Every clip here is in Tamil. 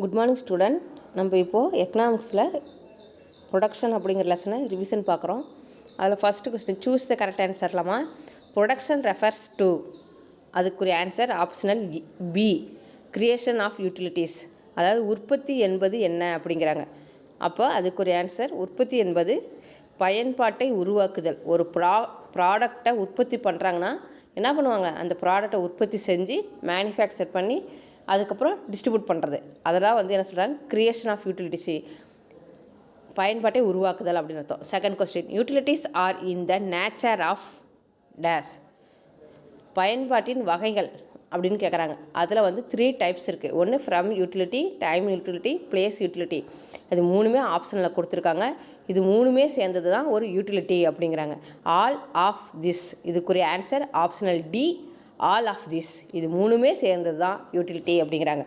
Good morning student. நம்ம இப்போது எக்கனாமிக்ஸில் ப்ரொடக்ஷன் அப்படிங்கிற லெசனை ரிவிஷன் பார்க்குறோம். அதில் first question choose the correct ஆன்சர்லாமா. ப்ரொடக்ஷன் ரெஃபர்ஸ் டு, அதுக்குரிய answer optional B, creation of utilities. அதாவது உற்பத்தி என்பது என்ன அப்படிங்கிறாங்க. அப்போ அதுக்குரிய ஆன்சர் உற்பத்தி என்பது பயன்பாட்டை உருவாக்குதல். ஒரு ப்ராடக்டை உற்பத்தி பண்ணுறாங்கன்னா என்ன பண்ணுவாங்க, அந்த ப்ராடக்டை உற்பத்தி செஞ்சு மேனுஃபேக்சர் பண்ணி அதுக்கப்புறம் டிஸ்ட்ரிபியூட் பண்ணுறது. அதெல்லாம் என்ன சொல்கிறாங்க, கிரியேஷன் ஆஃப் யூட்டிலிட்டிஸ், பயன்பாட்டை உருவாக்குதல் அப்படின்னு அர்த்தம். Second question, utilities are in the nature of days. பயன்பாட்டின் வகைகள் அப்படின்னு கேட்குறாங்க. அதில் 3 டைப்ஸ் இருக்குது. ஒன்று form utility, time utility, place utility. அது மூணுமே ஆப்ஷனில் கொடுத்துருக்காங்க. இது மூணுமே சேர்ந்தது தான் ஒரு யூட்டிலிட்டி அப்படிங்கிறாங்க. ஆல் ஆஃப் திஸ், இதுக்குரிய answer optional D, all of this. இது மூணுமே சேர்ந்தது தான் யூட்டிலிட்டி அப்படிங்கிறாங்க.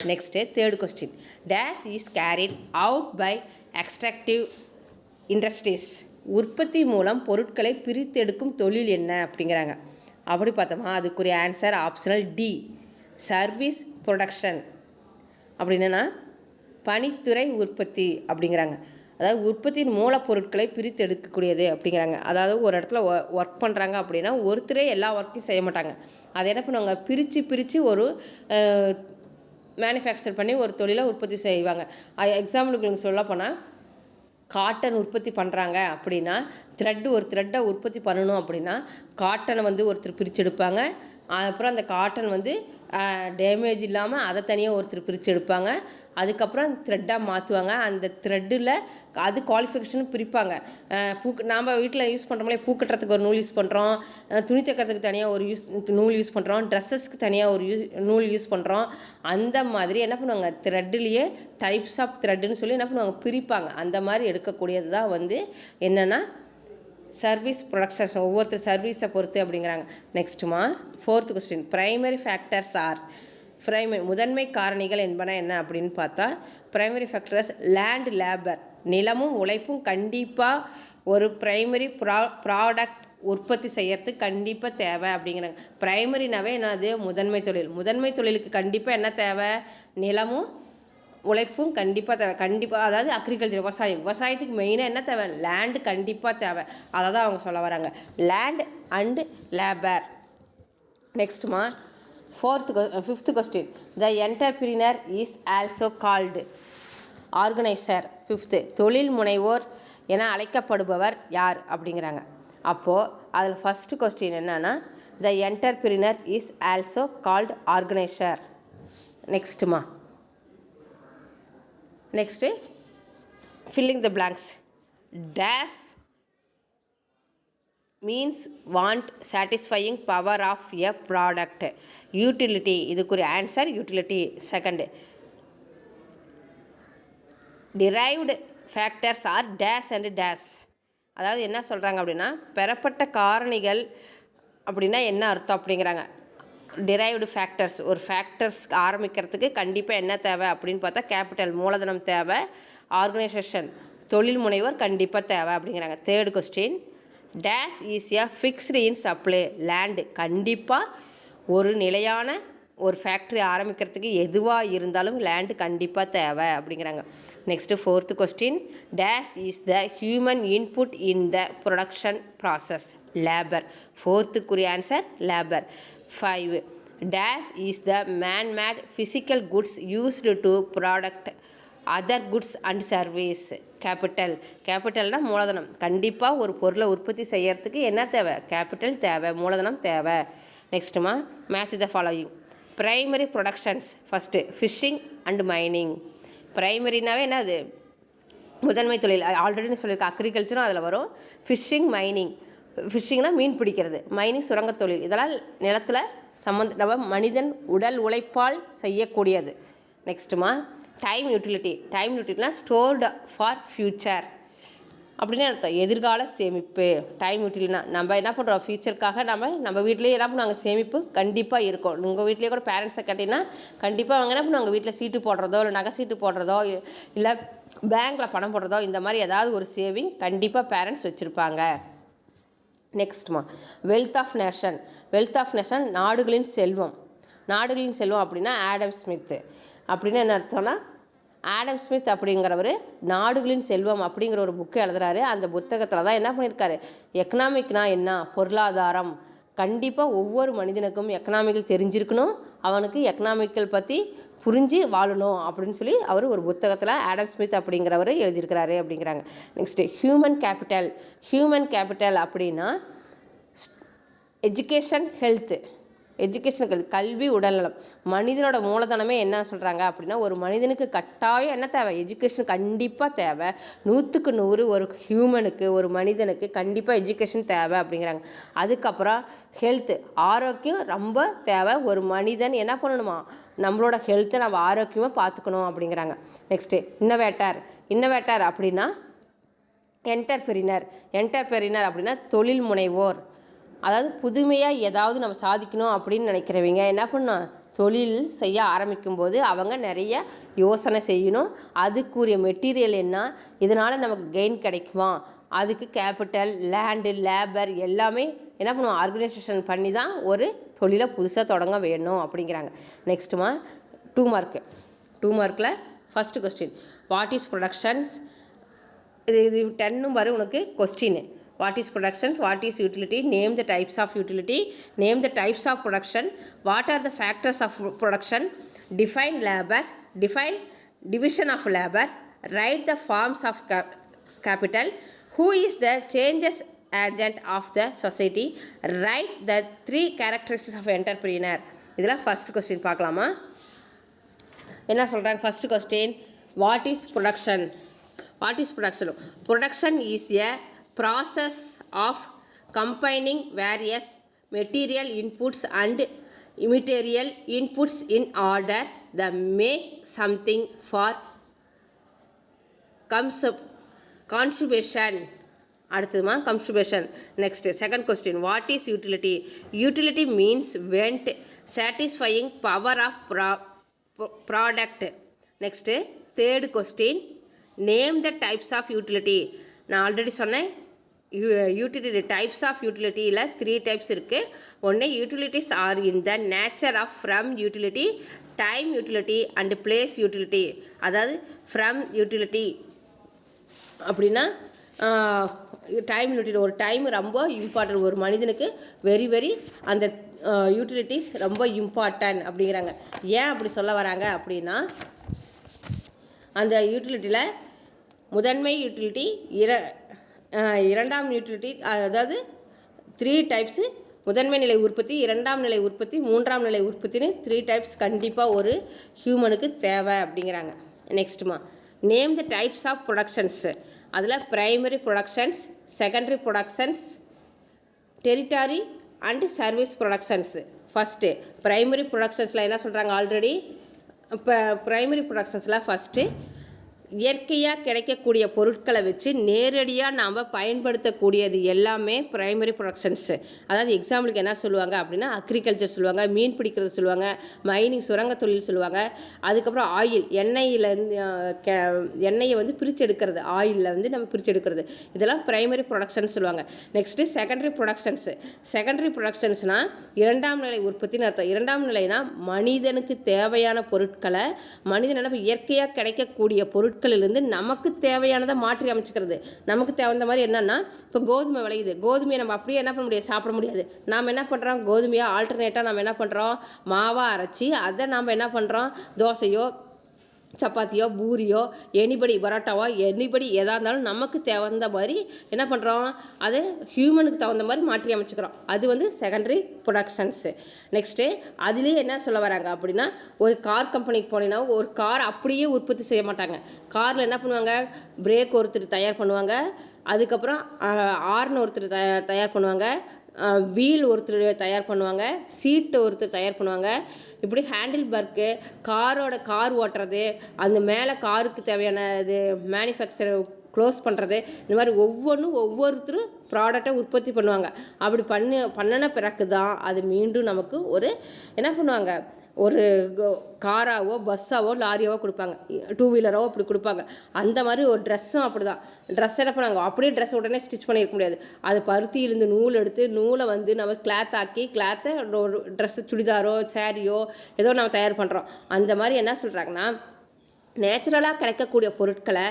Next third question, days is carried out by extractive industries. உற்பத்தி மூலம் பொருட்களை பிரித்தெடுக்கும் தொழில் என்ன அப்படிங்கிறாங்க. அப்படி பார்த்தோமா அதுக்குரிய answer optional D, service production. அப்படின்னா பணித்துறை உற்பத்தி அப்படிங்கிறாங்க. அதாவது உற்பத்தியின் மூலப்பொருட்களை பிரித்து எடுக்கக்கூடியது அப்படிங்கிறாங்க. அதாவது ஒரு இடத்துல ஒர்க் பண்ணுறாங்க அப்படின்னா ஒருத்தரே எல்லா ஒர்க்கையும் செய்ய மாட்டாங்க. அதை என்ன பண்ணுவாங்க, பிரித்து ஒரு மேனுஃபேக்சர் பண்ணி ஒரு தொழிலை உற்பத்தி செய்வாங்க. எக்ஸாம்பிளுக்கு சொல்ல போனால் காட்டன் உற்பத்தி பண்ணுறாங்க அப்படின்னா ஒரு த்ரெட்டை உற்பத்தி பண்ணணும் அப்படின்னா காட்டனை ஒருத்தர் பிரித்து எடுப்பாங்க. அப்புறம் அந்த காட்டன் டேமேஜ் இல்லாமல் அதை தனியாக ஒருத்தர் பிரித்து எடுப்பாங்க. அதுக்கப்புறம் த்ரெட்டாக மாற்றுவாங்க. அந்த த்ரெட்டில் அது குவாலிஃபிகேஷன் பிரிப்பாங்க. நாம் வீட்டில் யூஸ் பண்ணுறோம்லே, பூ கட்டுறதுக்கு ஒரு நூல் யூஸ் பண்ணுறோம், துணி தைக்கிறதுக்கு தனியாக ஒரு நூல் யூஸ் பண்ணுறோம், ட்ரெஸ்ஸஸ்க்கு தனியாக ஒரு நூல் யூஸ் பண்ணுறோம். அந்த மாதிரி என்ன பண்ணுவாங்க, த்ரெட்டுலேயே டைப்ஸ் ஆஃப் த்ரெட்டுன்னு சொல்லி என்ன பண்ணுவாங்க, பிரிப்பாங்க. அந்த மாதிரி எடுக்கக்கூடியது தான் என்னென்னா சர்வீஸ் ப்ரொடக்ஷன்ஸ். ஒவ்வொருத்தர் சர்வீஸை பொறுத்து அப்படிங்கிறாங்க. நெக்ஸ்ட்டுமா fourth question, primary factors are. முதன்மை காரணிகள் என்பன என்ன அப்படின்னு பார்த்தா, ப்ரைமரி ஃபேக்டர்ஸ் லேண்ட் லேபர், நிலமும் உழைப்பும் கண்டிப்பாக ஒரு ப்ரைமரி ப்ராடக்ட் உற்பத்தி செய்யறதுக்கு கண்டிப்பாக தேவை அப்படிங்கிறாங்க. ப்ரைமரினாவே என்னது, முதன்மை தொழில். முதன்மை தொழிலுக்கு கண்டிப்பாக என்ன தேவை, நிலமும் உழைப்பும் கண்டிப்பாக தேவை. கண்டிப்பாக அதாவது அக்ரிகல்ச்சர், விவசாயத்துக்கு மெயினாக என்ன தேவை, லேண்டு கண்டிப்பாக தேவை. அதை தான் அவங்க சொல்ல வராங்க, லேண்ட் அண்டு லேபர். நெக்ஸ்ட்டுமா fifth question, the entrepreneur is also called organiser. Fifth, தொழில் முனைவோர் என அழைக்கப்படுபவர் யார் அப்படிங்கிறாங்க. அப்போது அதில் ஃபஸ்ட்டு கொஸ்டின் என்னன்னா, the entrepreneur is also called organiser. Next filling the blanks. Dash means want satisfying power of a product. Utility, இதுக்குரிய answer utility. Second, derived factors are dash and dash. அதாவது என்ன சொல்கிறாங்க அப்படின்னா, பெறப்பட்ட காரணிகள் அப்படின்னா என்ன அர்த்தம் அப்படிங்கிறாங்க. டிரைவ்டு ஃபேக்டர்ஸ், ஒரு ஃபேக்டர்ஸ் ஆரம்பிக்கிறதுக்கு கண்டிப்பாக என்ன தேவை அப்படின்னு பார்த்தா கேபிட்டல், மூலதனம் தேவை. ஆர்கனைசேஷன், தொழில் முனைவர் கண்டிப்பாக தேவை அப்படிங்கிறாங்க. Third question, days is a fixed in supply land. கண்டிப்பாக ஒரு நிலையான ஒரு ஃபேக்ட்ரி ஆரம்பிக்கிறதுக்கு எதுவாக இருந்தாலும் லேண்டு கண்டிப்பாக தேவை அப்படிங்கிறாங்க. Next fourth question, days is the human input in the production process. Labour. ஃபோர்த்துக்குரிய answer labour. 5, this is the made physical goods used to product other goods and service. கேபிட்டல்னால் மூலதனம். கண்டிப்பாக ஒரு பொருளை உற்பத்தி செய்யறதுக்கு என்ன தேவை, கேபிட்டல் தேவை, மூலதனம் தேவை. நெக்ஸ்ட்டுமா match the following. Primary productions. First fishing and mining. ப்ரைமரினாவே என்னது, முதன்மை தொழில். ஆல்ரெடி சொல்லியிருக்க அக்ரிகல்ச்சரும் அதில் வரும். Fishing, mining. ஃபிஷ்ஷிங்னால் மீன் பிடிக்கிறது, மைனிங் சுரங்கத் தொழில். இதெல்லாம் நிலத்தில் நம்ம மனிதன் உடல் உழைப்பால் செய்யக்கூடியது. நெக்ஸ்ட்டுமா டைம் யூட்டிலிட்டினா ஸ்டோர்டு ஃபார் ஃப்யூச்சர் அப்படின்னு அர்த்தம், எதிர்கால சேமிப்பு. டைம் யூட்டிலிட்டினா நம்ம என்ன பண்ணுறோம், ஃப்யூச்சருக்காக நம்ம வீட்லேயே என்ன பண்ணுவாங்க, சேமிப்பு கண்டிப்பாக இருக்கும். உங்கள் வீட்லேயே கூட பேரண்ட்ஸை கேட்டிங்கன்னா கண்டிப்பாக அவங்க என்ன பண்ணுவாங்க, வீட்டில் சீட்டு போடுறதோ இல்லை நகை சீட்டு போடுறதோ இல்லை பேங்க்கில் பணம் போடுறதோ இந்த மாதிரி ஏதாவது ஒரு சேவிங் கண்டிப்பாக பேரண்ட்ஸ் வச்சுருப்பாங்க. நெக்ஸ்ட்மா வெல்த் ஆஃப் நேஷன் நாடுகளின் செல்வம். அப்படின்னா ஆடம் ஸ்மித்து. அப்படின்னு என்ன அர்த்தம்னா, ஆடம் ஸ்மித் அப்படிங்கிறவர் நாடுகளின் செல்வம் அப்படிங்கிற ஒரு புக்கு எழுதுறாரு. அந்த புத்தகத்தில் தான் என்ன பண்ணியிருக்காரு, எக்கனாமிக்னா என்ன, பொருளாதாரம், கண்டிப்பாக ஒவ்வொரு மனிதனுக்கும் எக்கனாமிக்கல் தெரிஞ்சிருக்கணும், அவனுக்கு எக்கனாமிக்கல் பற்றி புரிஞ்சு வாழணும் அப்படின்னு சொல்லி அவர் ஒரு புத்தகத்தில் ஆடம் ஸ்மித் அப்படிங்கிறவர் எழுதியிருக்கிறாரு அப்படிங்கிறாங்க. நெக்ஸ்ட்டு ஹியூமன் கேபிட்டல் அப்படின்னா எஜுகேஷன் ஹெல்த்து, கல்வி உடல்நலம். மனிதனோட மூலதனமே என்ன சொல்கிறாங்க அப்படின்னா, ஒரு மனிதனுக்கு கட்டாயம் என்ன தேவை, எஜுகேஷன் கண்டிப்பாக தேவை. 100க்கு 100 ஒரு ஹியூமனுக்கு, ஒரு மனிதனுக்கு கண்டிப்பாக எஜுகேஷன் தேவை அப்படிங்கிறாங்க. அதுக்கப்புறம் ஹெல்த்து, ஆரோக்கியம் ரொம்ப தேவை. ஒரு மனிதன் என்ன பண்ணணுமா, நம்மளோட ஹெல்த்தை நம்ம ஆரோக்கியமாக பார்த்துக்கணும் அப்படிங்கிறாங்க. நெக்ஸ்ட்டு இன்னோவேட்டர் அப்படின்னா என்டர்பிரினர் அப்படின்னா தொழில் முனைவோர். அதாவது புதுமையாக ஏதாவது நம்ம சாதிக்கணும் அப்படின்னு நினைக்கிறவங்க என்ன பண்ணணும், தொழில் செய்ய ஆரம்பிக்கும்போது அவங்க நிறைய யோசனை செய்யணும். அதுக்குரிய மெட்டீரியல் என்ன, இதனால் நமக்கு கெயின் கிடைக்குமா, அதுக்கு கேபிட்டல், லேண்டு, லேபர் எல்லாமே என்ன பண்ணுவோம், ஆர்கனைசேஷன் பண்ணி தான் ஒரு தொழிலை புதுசாக தொடங்க வேணும் அப்படிங்கிறாங்க. நெக்ஸ்ட்டுமா 2 மார்க்கில் first question, what is productions. இது 10 வரும் உனக்கு question. What is production? What is utility? Name the types of utility. Name the types of production. What are the factors of production? Define labor. Define division of labor. Write the forms of capital. Who is the changes agent of the society? Write the 3 characteristics of entrepreneur. இதெல்லாம் ஃபர்ஸ்ட் கொஸ்டின் பார்க்கலாமா. என்ன சொல்கிறாங்க first question, what is production. Production is a process of combining various material inputs and immaterial inputs in order to make something for consumption. அடுத்ததுமா consumption. Next, second question, what is utility? Utility means when satisfying power of product. Next, third question, name the types of utility. நான் ஆல்ரெடி சொன்னேன், யூட்டிலிட்டி டைப்ஸ் ஆஃப் யூட்டிலிட்டியில் 3 டைப்ஸ் இருக்குது. ஒன்று, utilities are in the nature of form utility, time utility and place utility. அதாவது ஃப்ரம் யூட்டிலிட்டி அப்படின்னா டைம் யூட்டிலிட்டி, ஒரு டைம் ரொம்ப இம்பார்ட்டன்ட், ஒரு மனிதனுக்கு வெரி அந்த யூட்டிலிட்டிஸ் ரொம்ப இம்பார்ட்டன்ட் அப்படிங்கிறாங்க. ஏன் அப்படி சொல்ல வராங்க அப்படின்னா, அந்த யூட்டிலிட்டியில் முதன்மை யூட்டிலிட்டி, இரண்டாம் யூட்டிலிட்டி, அதாவது 3 டைப்ஸு, முதன்மை நிலை உற்பத்தி, இரண்டாம் நிலை உற்பத்தி, மூன்றாம் நிலை உற்பத்தின்னு 3 டைப்ஸ் கண்டிப்பாக ஒரு ஹியூமனுக்கு தேவை அப்படிங்கிறாங்க. நெக்ஸ்ட்டுமா, name the types of productions. அதில் primary productions, secondary productions, tertiary and service productions. First primary ப்ரொடக்ஷன்ஸில் என்ன சொல்கிறாங்க ஆல்ரெடி, இப்போ ப்ரைமரி ப்ரொடக்ஷன்ஸில் ஃபஸ்ட்டு இயற்கையாக கிடைக்கக்கூடிய பொருட்களை வச்சு நேரடியாக நாம் பயன்படுத்தக்கூடியது எல்லாமே ப்ரைமரி ப்ரொடக்ஷன்ஸு. அதாவது எக்ஸாம்பிளுக்கு என்ன சொல்லுவாங்க அப்படின்னா, அக்ரிகல்ச்சர் சொல்லுவாங்க, மீன் பிடிக்கிறது சொல்லுவாங்க, மைனிங் சுரங்க தொழில் சொல்லுவாங்க. அதுக்கப்புறம் ஆயில், எண்ணெயை வந்து பிரித்து எடுக்கிறது, ஆயிலில் வந்து நம்ம பிரித்து எடுக்கிறது, இதெல்லாம் ப்ரைமரி ப்ரொடக்ஷன் சொல்லுவாங்க. நெக்ஸ்ட்டு செகண்டரி ப்ரொடக்ஷன்ஸ்னால் இரண்டாம் நிலை உற்பத்தின்னு அர்த்தம். இரண்டாம் நிலைனா மனிதனுக்கு தேவையான பொருட்களை, மனிதன் என்ன இயற்கையாக கிடைக்கக்கூடிய பொருட்களிலிருந்து நமக்கு தேவையானதை மாற்றி அமைச்சிக்கிறது. நமக்கு தேவையான மாதிரி என்னென்னா, இப்போ கோதுமை விளையுது, கோதுமையை நம்ம அப்படியே என்ன பண்ண முடியாது, சாப்பிட முடியாது. நாம் என்ன பண்ணுறோம், கோதுமையாக ஆல்டர்னேட்டாக நம்ம என்ன பண்ணுறோம், மாவாக அரைச்சி அதை நாம் என்ன பண்ணுறோம், தோசையோ சப்பாத்தியோ பூரியோ எனிபடி பரோட்டாவோ எனிபடி எதாக இருந்தாலும் நமக்கு தகுந்த மாதிரி என்ன பண்ணுறோம், அது ஹியூமனுக்கு தகுந்த மாதிரி மாற்றி அமைச்சுக்கிறோம். அது வந்து செகண்டரி ப்ரொடக்ஷன்ஸு. நெக்ஸ்ட்டு அதுலேயே என்ன சொல்ல வராங்க அப்படின்னா, ஒரு கார் கம்பெனிக்கு போனீங்கன்னா ஒரு கார் அப்படியே உற்பத்தி செய்ய மாட்டாங்க. காரில் என்ன பண்ணுவாங்க, பிரேக் ஒருத்தர் தயார் பண்ணுவாங்க, அதுக்கப்புறம் ஆர்ன் ஒருத்தர் தயார் பண்ணுவாங்க, வீல் ஒருத்தர் தயார் பண்ணுவாங்க, சீட்டு ஒருத்தர் தயார் பண்ணுவாங்க. இப்படி ஹேண்டில் பர்க்கு, கார் ஓட்டுறது, அந்த மேலே காருக்கு தேவையான இது மேனுஃபேக்சர் க்ளோஸ் பண்ணுறது, இந்த மாதிரி ஒவ்வொருத்தரும் ப்ராடக்டை உற்பத்தி பண்ணுவாங்க. அப்படி பண்ணின பிறகு தான் அது மீண்டும் நமக்கு ஒரு என்ன பண்ணுவாங்க, ஒரு காராவோ பஸ்ஸாவோ லாரியாவோ கொடுப்பாங்க, 2 வீலராவோ அப்படி கொடுப்பாங்க. அந்த மாதிரி ஒரு ட்ரெஸ்ஸும் அப்படி தான். ட்ரெஸ் என்ன பண்ணாங்க, அப்படியே ட்ரெஸ் உடனே ஸ்டிச் பண்ணியிருக்க முடியாது. அது பருத்தியிலேருந்து நூல் எடுத்து நூலை வந்து நம்ம கிளாத் ஆக்கி கிளாத்தை ஒரு ட்ரெஸ்ஸு, சுடிதாரோ சாரியோ ஏதோ நம்ம தயார் பண்ணுறோம். அந்த மாதிரி என்ன சொல்கிறாங்கன்னா, நேச்சுரலாக கிடைக்கக்கூடிய பொருட்களை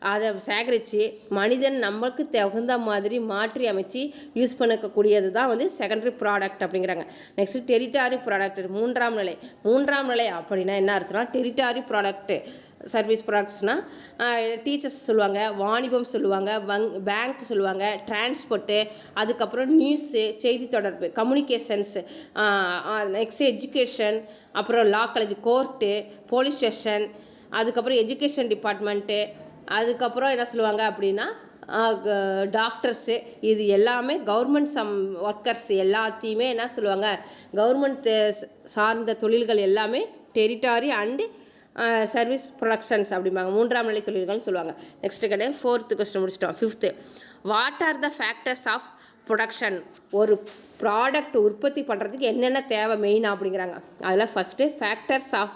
அதை சேகரித்து மனிதன் நம்மளுக்கு தகுந்த மாதிரி மாற்றி அமைச்சு யூஸ் பண்ணிக்கக்கூடியது தான் வந்து செகண்டரி ப்ராடக்ட் அப்படிங்கிறாங்க. நெக்ஸ்ட்டு டெரிட்டரி ப்ராடக்ட் மூன்றாம் நிலை அப்படின்னா என்ன அர்த்தம்னா டெரிட்டரி ப்ராடக்ட்டு சர்வீஸ் ப்ராடக்ட்ஸ்னால் டீச்சர்ஸ் சொல்லுவாங்க, வாணிபம் சொல்லுவாங்க, பேங்க் சொல்லுவாங்க, டிரான்ஸ்போர்ட்டு, அதுக்கப்புறம் நியூஸு செய்தி தொடர்பு கம்யூனிகேஷன்ஸ், நெக்ஸ்ட் எஜுகேஷன், அப்புறம் லா காலேஜ், கோர்ட்டு, போலீஸ் ஸ்டேஷன், அதுக்கப்புறம் எஜுகேஷன் டிபார்ட்மெண்ட்டு, அதுக்கப்புறம் என்ன சொல்லுவாங்க அப்படின்னா டாக்டர்ஸு. இது எல்லாமே கவர்மெண்ட் ஒர்க்கர்ஸ் எல்லாத்தையுமே என்ன சொல்லுவாங்க, கவர்மெண்ட் சார்ந்த தொழில்கள் எல்லாமே டெரிட்டரி அண்டு சர்வீஸ் ப்ரொடக்ஷன்ஸ் அப்படிம்பாங்க. மூன்றாம் நிலை தொழில்கள்னு சொல்லுவாங்க. நெக்ஸ்ட்டு கிடையாது 4th கொஸ்டின் முடிச்சிட்டோம். 5th, what are the factors of production? ஒரு ப்ராடக்ட் உற்பத்தி பண்ணுறதுக்கு என்னென்ன தேவை மெயினாக அப்படிங்கிறாங்க. அதில் first factors of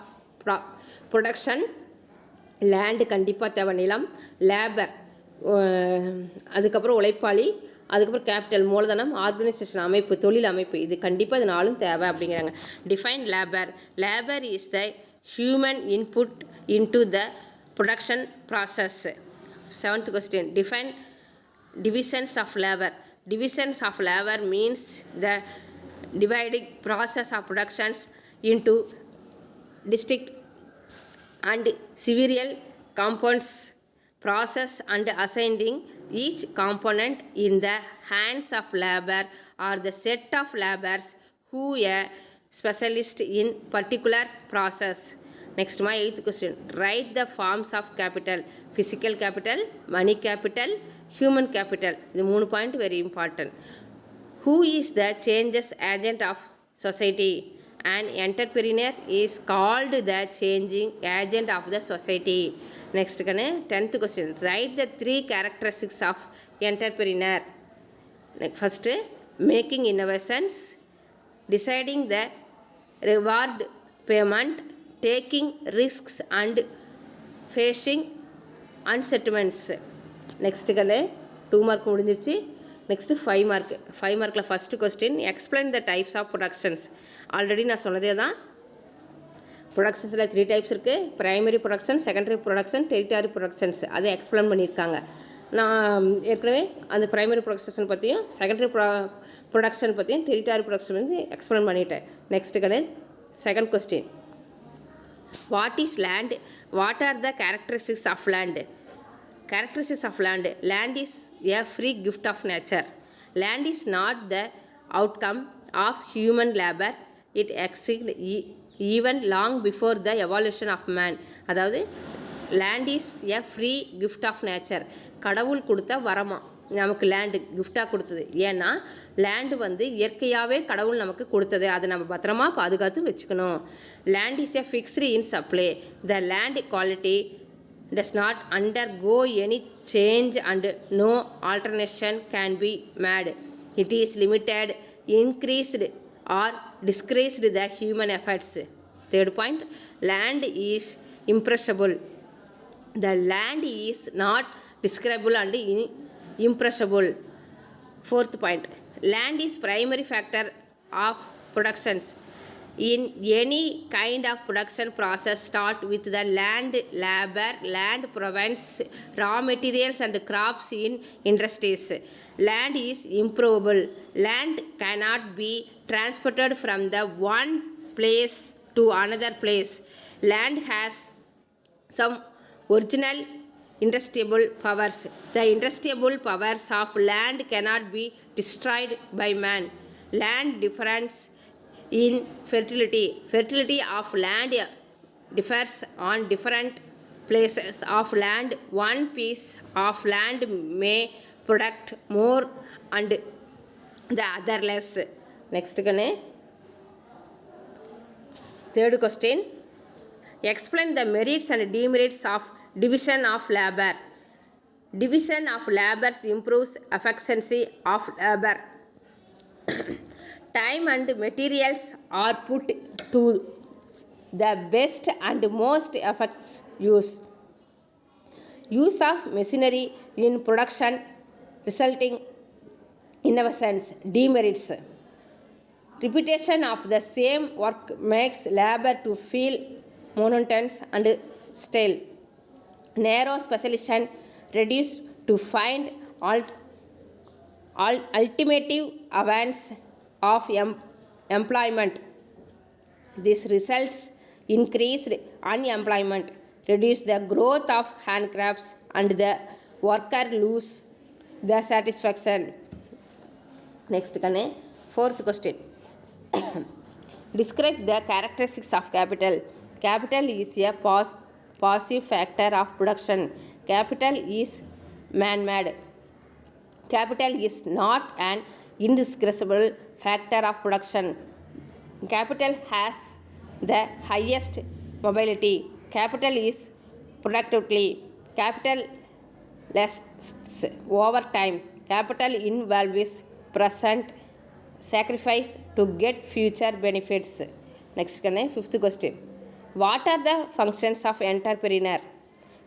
production. Land கண்டிப்பாக தேவை, நிலம், லேபர், அதுக்கப்புறம் உழைப்பாளி, அதுக்கப்புறம் கேபிட்டல் மூலதனம், ஆர்கனைசேஷன் அமைப்பு, தொழில் அமைப்பு, இது கண்டிப்பாக இது நாளும் தேவை அப்படிங்கிறாங்க. Define labour. Labour is the human input into the production process. 7th question, define divisions of labor. Divisions of labor means the dividing process of productions into distinct and several components process and assigning each component in the hands of labor or the set of laborers who a specialist in particular process. Next my 8th question, write the forms of capital. Physical capital, money capital, human capital. The 3 point very important. Who is the changes agent of society? An entrepreneur is called the changing agent of the society. Next 10th question, write the 3 characteristics of entrepreneur. First, making innovations, deciding the reward payment, taking risks and facing unsettlements. Next 2 mark முடிஞ்சிருச்சு. நெக்ஸ்ட் 5 மார்க்கில் first question, explain the types of productions. Already நான் சொன்னதே தான். ப்ரொடக்ஷன்ஸில் 3 டைப்ஸ் இருக்குது. Primary production, secondary production, tertiary productions. அதை எக்ஸ்பிளைன் பண்ணியிருக்காங்க. நான் ஏற்கனவே அந்த ப்ரைமரி ப்ரொடக்ஷன் பற்றியும் செகண்டரி ப்ரொடக்ஷன் பற்றியும் டெரிட்டரி ப்ரொடக்ஷன் வந்து எக்ஸ்பிளைன் பண்ணிட்டேன். Next second question, what is land? What are the characteristics of land? Characteristics of land. Land is a free gift of nature. Land is not the outcome of human labor. It existed even long before the evolution of man. அதாவது land is a free gift of nature. கடவுள் கொடுத்த வரமா நமக்கு லேண்டு கிஃப்டாக கொடுத்தது. ஏன்னா லேண்டு வந்து இயற்கையாகவே கடவுள் நமக்கு கொடுத்தது. அதை நம்ம பத்திரமா பாதுகாத்து வச்சுக்கணும். Land is a fixed in supply. The land quality does not undergo any change and no alternation can be made. It is limited, increased or decreased the human efforts. Third point, land is imperishable. The land is not describable and imperishable. Fourth point, land is primary factor of productions. In any kind of production process start with the land labor. Land provides raw materials and crops in industries. Land is improvable. Land cannot be transported from the one place to another place. Land has some original indestructible powers. The indestructible powers of land cannot be destroyed by man. Land difference in fertility. Fertility of land differs on different places of land. One piece of land may produce more and the other less. Next third question, explain the merits and demerits of division of labor. Division of labor improves efficiency of labor. Time and materials are put to the best and most effective use. Use of machinery in production resulting innovations. Demerits. Repetition of the same work makes labor to feel monotonous and stale. narrow specialization reduced to find ultimative advance of employment. This results increased unemployment, reduce the growth of handicrafts, and the worker lose the satisfaction. Next, fourth question. Describe the characteristics of capital. Capital is a passive factor of production. Capital is man-made. Capital is not an indispensable factor of production. Capital has the highest mobility. Capital is productively. Capital lasts over time. Capital involves present sacrifice to get future benefits. Next, fifth question. What are the functions of entrepreneur?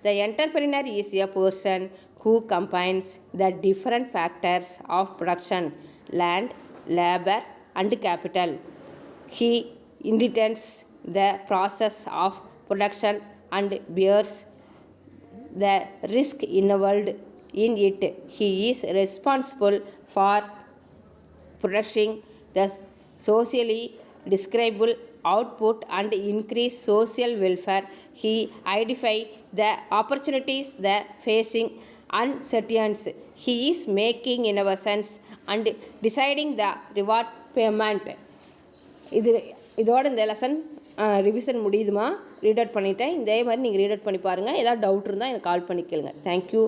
The entrepreneur is a person who combines the different factors of production, land, labor, and capital. He inherits the process of production and bears the risk involved in it. He is responsible for producing the socially desirable output and increase social welfare. He identifies the opportunities the facing uncertainties. He is making innovations and deciding the reward payment. இதோட இந்த லெசன் ரிவிஷன் முடியுதுமா. ரீட் அவுட் பண்ணிட்டேன். இதே மாதிரி நீங்கள் ரீட் அவுட் பண்ணி பாருங்கள். ஏதாவது டவுட் இருந்தால் எனக்கு கால் பண்ணி கேளுங்க. தேங்க்யூ.